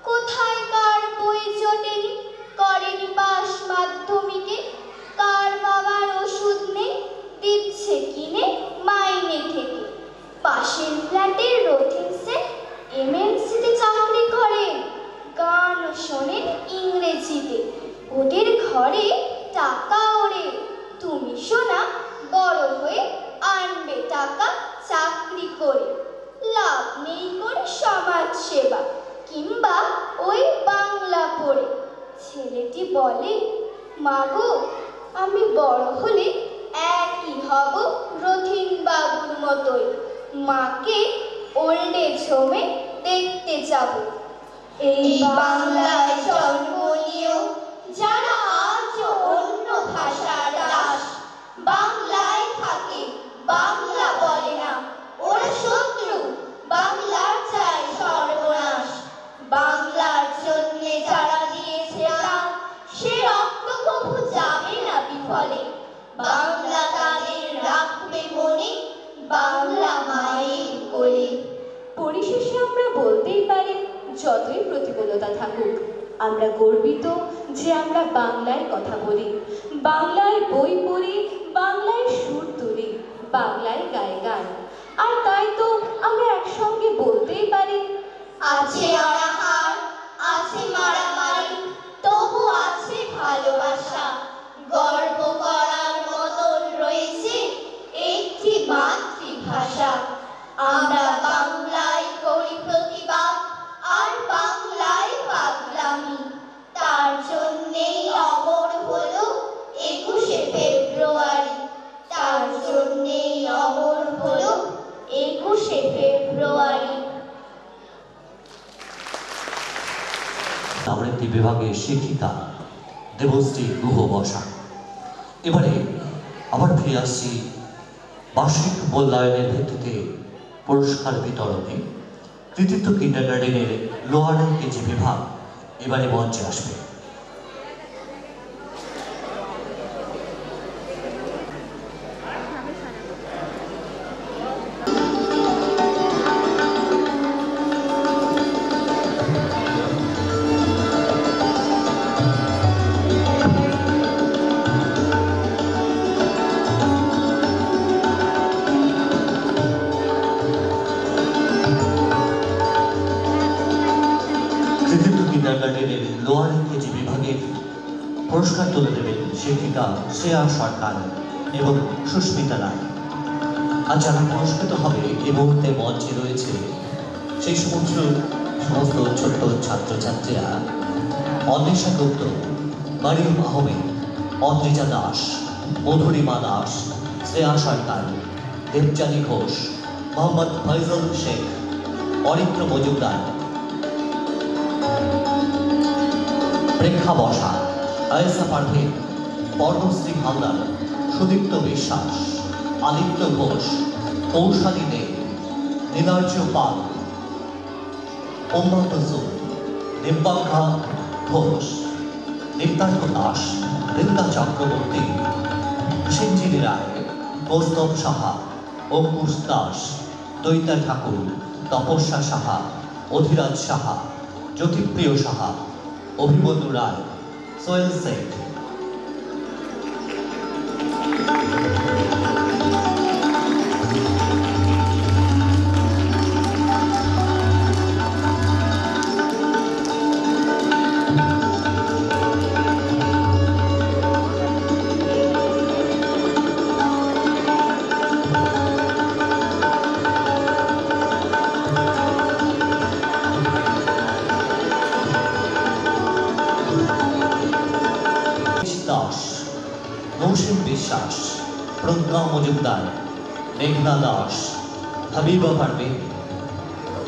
কোথায় কার বই জোটেনি, করেনি পাস মাধ্যমিকে, কার বাবার ওষুধ নেই, দিচ্ছে কিনে মাইনে থেকে। পাশের ফ্ল্যাটের রথিন সেন এমএনসিতে চাকরি করেন, গান শোনেন ইংরেজিতে। ওদের ঘরে টাকা ওড়ে, তুমি শোনা বড় হয়ে আনবে টাকা চাকরি করে। লাভ নেই করে সমাজ সেবা কিংবা ওই বাংলা পড়ে। ছেলেটি বলে, মাগো আমি বড় হলে একই হব রথিন বাবুর মতোই, মাকে ওল্ড এজ হোমে দেখতে যাব। এই বাংলায় জন্ম নিয়েও যারা আজ অন্য ভাষার দাস, বাংলায় থাকে বাংলা বলে না, ওরা শত্রু, বাংলার চাই সর্বনাশ। বাংলার জন্যে যারা দিয়েছে প্রাণ, সে রক্ত কবু যাবে না বিফলে। বাংলা তাদের রাখবে মনে, বাংলা মায়ের কোলে। পরিশেষে আমরা বলতেই পারি, যতই প্রতিকূলতা থাকুক আমরা গর্বিত যে আমরা বাংলায় কথা বলি, বাংলায় বই পড়ি, বাংলায় সুর তুলি, বাংলায় গায় গান। আর তাই তো আমরা একসঙ্গে বলতেই পারি, আছে অনাহার, আছে মারামারি, তবু আছে ভালোবাসা। গর্ব করার মতন রয়েছে একটি মাতৃভাষা। আমরা বাংলায় করি প্রতিবাদ, আর বাংলায় পাগলামি। তার জন্যেই অমর হলো 21শে ফেব্রুয়ারি। তার জন্যেই অমর হলো 21শে ফেব্রুয়ারি। আবৃত্তি বিভাগের শিক্ষিকা দেবশ্রী গুহ বসা। এবারে আবার ফিরে আসছি বার্ষিক মূল্যায়নের ভিত্তিতে পুরস্কার বিতরণে। তৃতীয় কিন্ডারগার্ডেনের লোয়ার কেজি বিভাগ এবারে মঞ্চে আসবে। কিন্ডারগার্ডেনের লোয়ার কেজি বিভাগের পুরস্কার তুলে দেবেন শিক্ষিকা শ্রেয়া সরকার এবং সুস্মিতা রায়। আর যারা পুরস্কৃত হবে এ মুহূর্তে মঞ্চে রয়েছে সেই সমস্ত ছোট্ট ছাত্রছাত্রীরা অন্বেষা গুপ্ত, মারিয়াম আহমেদ, অদ্রিজা দাস, মধুরিমা দাস, শ্রেয়া সরকার, দেবযানী ঘোষ, মোহাম্মদ ফয়জল শেখ, অরিত্র মজুমদার, প্রেক্ষা বসা, আয়েসা পারভেজ, পর্ণশ্রী হালদার, সুদীপ্ত বিশ্বাস, আদিত্য ঘোষ, কৌশালী দে, নীলার্য পাল, ওম্মা কুলসুম, দিব্যাঙ্কা ঘোষ, নিত্যান্ত দাস, বৃন্দা চক্রবর্তী, সিঞ্জিনী রায়, কৌস্তব সাহা, অঙ্কুশ দাস, দৈতা ঠাকুর, তপস্যা সাহা, অধিরাজ সাহা, জ্যোতিপ্রিয় সাহা, অভিমন্যু রায়, সোহেল শেখ। দাস, মৌসুম বিশ্বাস, প্রজ্ঞা মজুমদার, মেঘনা দাস, হাবিবা পারভিন,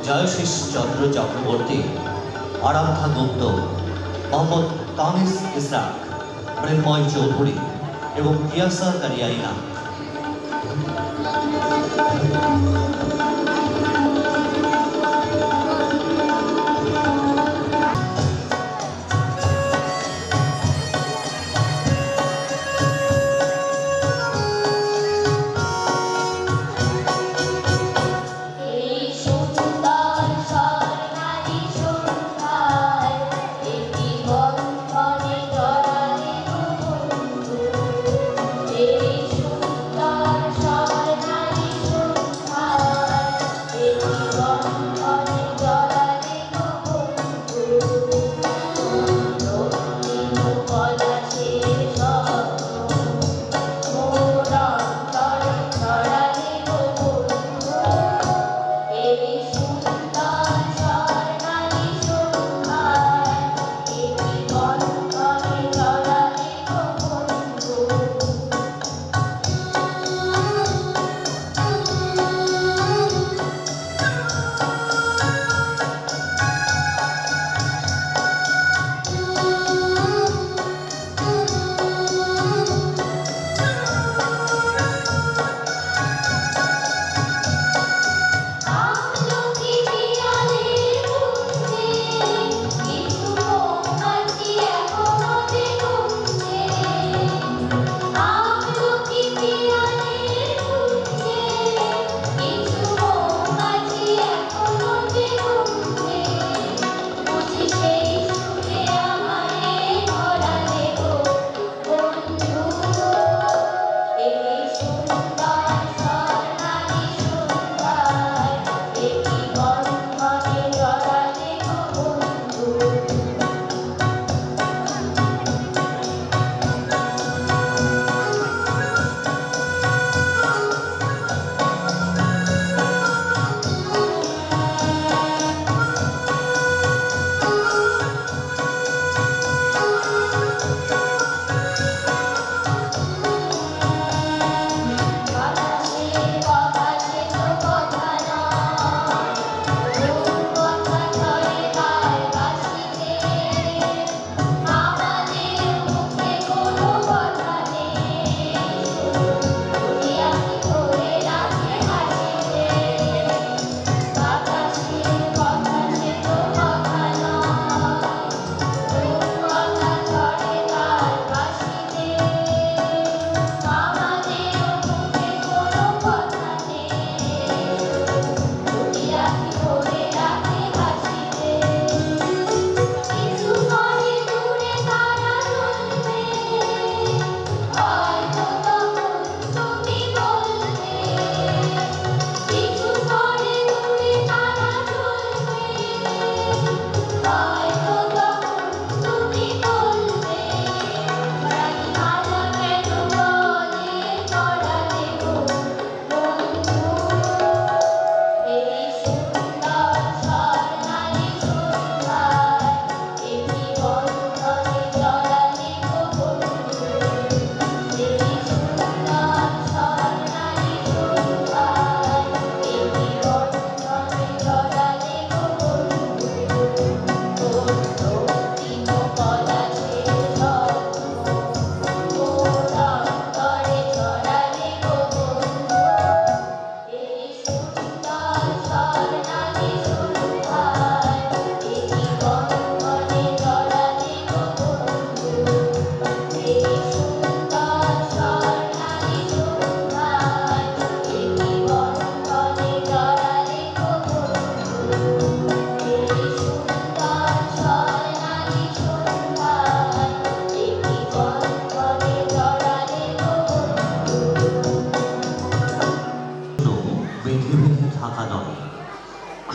জয়শীষ চন্দ্র চক্রবর্তী, আরাধ্যা গুপ্ত, মোহাম্মদ কামিস ইসরাক, মৃন্ময় চৌধুরী এবং কিয়াসা কারিয়াইনা। এই সুন্দর স্বর্ণালী সন্ধ্যায়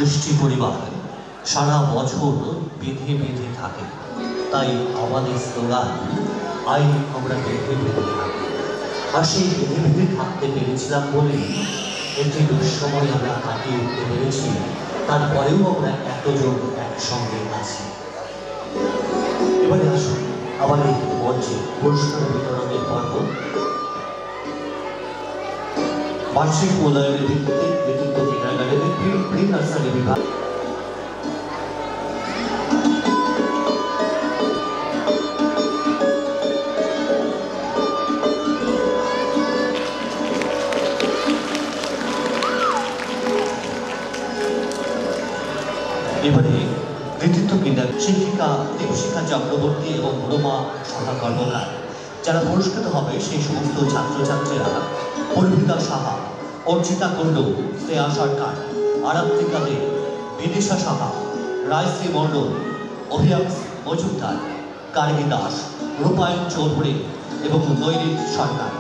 কৃষ্টি পরিবার সারা বছর বেঁধে বেঁধে থাকে, তাই আমাদের স্লোগান আই আমরা বেঁধে বেঁধে থাকি। আর সেই বেঁধে বেঁধে থাকতে পেরেছিলাম বলে একটি দুঃসময় আমরা কাটিয়ে উঠতে পেরেছি, তারপরেও আমরা এতজন একসঙ্গে আছি। এবারে আসুন আমাদের মঞ্চে পুরস্কার বিতরণের পর্ব। বার্ষিক মূল্যায়নের ভিত্তিতে কৃতিত্ব কিন্ডারগার্টেনের প্রি নার্সারি বিভাগ এবারে কৃতিত্ব কিন্ডার শিক্ষিকা দীপশিখা চক্রবর্তী এবং বুড়োমা সভা কর্মকার যারা পুরস্কৃত হবে সেই সমস্ত ছাত্রছাত্রীরা পরিমিতা সাহা, অর্চিতা কুণ্ডু, শ্রেয়া সরকার, আরাত্রিকা দে, বিদিশা সাহা, রায়শ্রী মণ্ডল, অভিয়াংশ মজুমদার, কার্গি দাস, রূপায়ণ চৌধুরী এবং নৈরিত সরকার।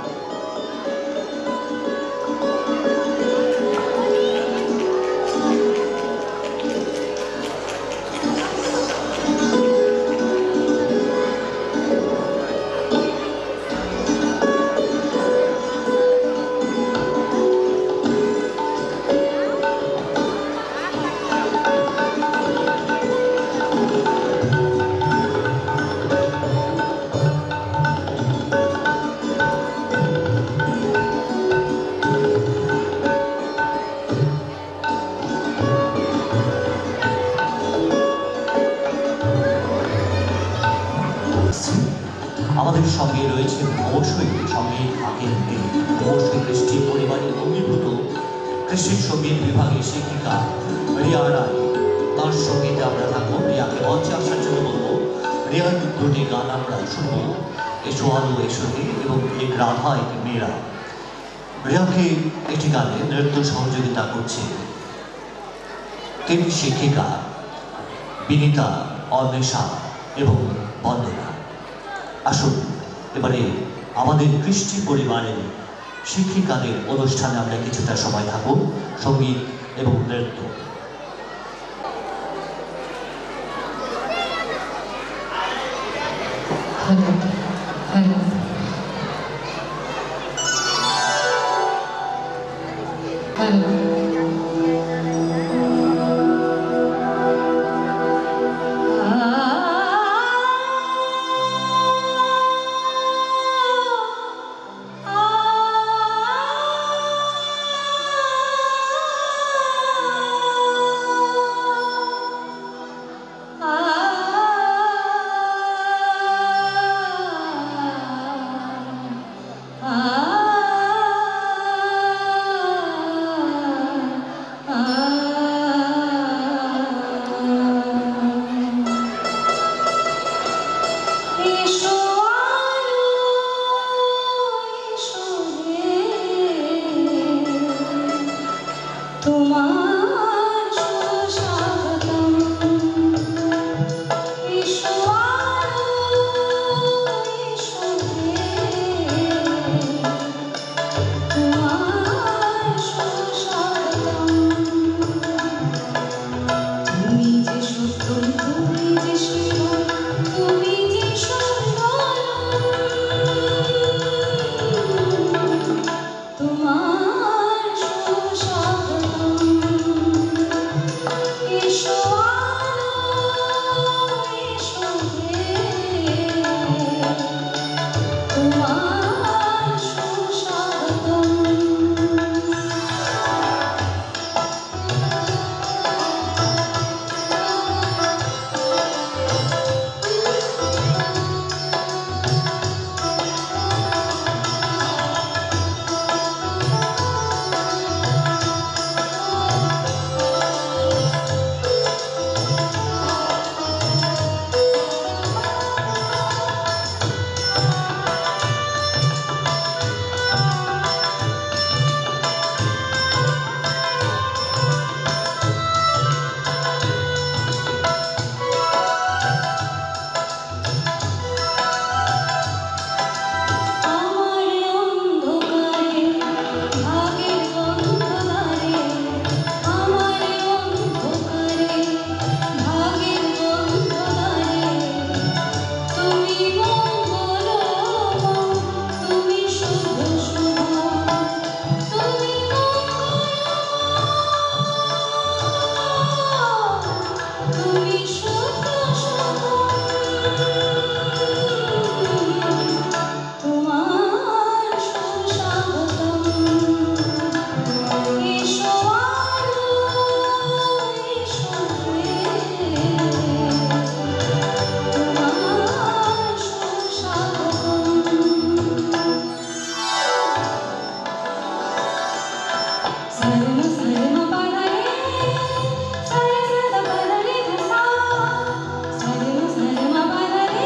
আমাদের সঙ্গে রয়েছে অবশ্যই সঙ্গে থাকেন অবশ্যই কৃষ্টি পরিবারের অঙ্গীভূত কৃষির সঙ্গীত বিভাগের শিক্ষিকা রিয়া রায়। তার সঙ্গীতে আমরা থাকবো। রিয়াকে মঞ্চে আসার জন্য বলবো। রিয়ার দুটি গান আমরা শুনবো, এসো আলো এসো হে এবং এক রাধা এক মেয়েরা। রিয়াকে একটি গানে নৃত্য সহযোগিতা করছে তিন শিক্ষিকা বিনীতা, অন্বেষা এবং বন্দনা। আসুন এবারে আমাদের কৃষ্টি পরিবারের শিক্ষিকাদের অনুষ্ঠানে আমরা কিছুটা সময় থাকুন, সঙ্গীত এবং নৃত্য। তুমি যে সুন্দর, তুমি যে সুন্দর, তুমি যে সুন্দর। তোমার সুস্বাগতম এসো আরো এসো রে তোমার সুস্বাগতম Sarma sarma parare, sare sada parare dhasa. Sarma sarma parare,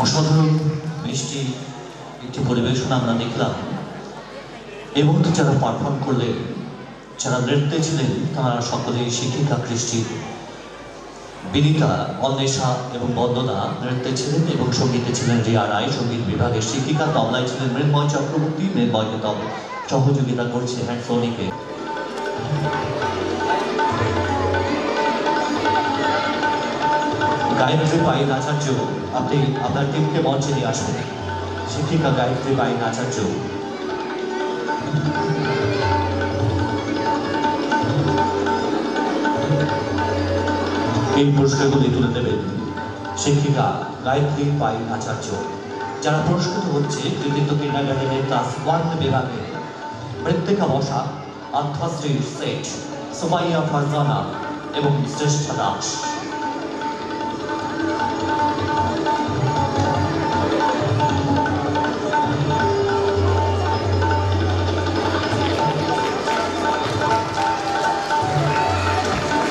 অসাধারণ মিষ্টি একটি পরিবেশনা আমরা দেখলাম। এবং যারা পারফর্ম করলেন, যারা নৃত্যে ছিলেন, তারা সকলেই শিক্ষিকা কৃষ্টি বিনিতা, অন্বেষা এবং বন্দনা নৃত্যে ছিলেন এবং সঙ্গীতে ছিলেন রিয়া রায়, সঙ্গীত বিভাগের শিক্ষিকা। তবলায় ছিলেন মৃন্ময় চক্রবর্তী, মৃন্ময়কে সহযোগিতা করছে হ্যান্ডফোনিকে। গায়ত্রী পাইন আচার্য, আপনি আপনার টিমকে মঞ্চে নিয়ে আসবেন। শিক্ষিকা গায়ত্রী পাইন আচার্য। এই পুরস্কারগুলি তুলে দেবেন শিক্ষিকা গায়ত্রী পাইন আচার্য। যারা পুরস্কৃত হচ্ছে কৃতিত্ব কিন্ডারগার্টেনের ক্লাস 1 বিভাগে মৃত্তিকা বসা, আধ্যাশ্রী শেঠ, সুমাইয়া ফারজানা এবং শ্রেষ্ঠা দাস।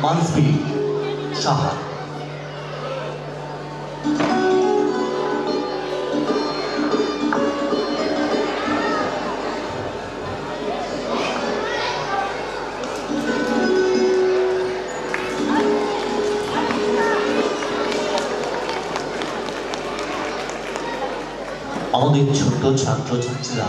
মানসবি সাহা। আমাদের ছোট্ট ছাত্রছাত্রীরা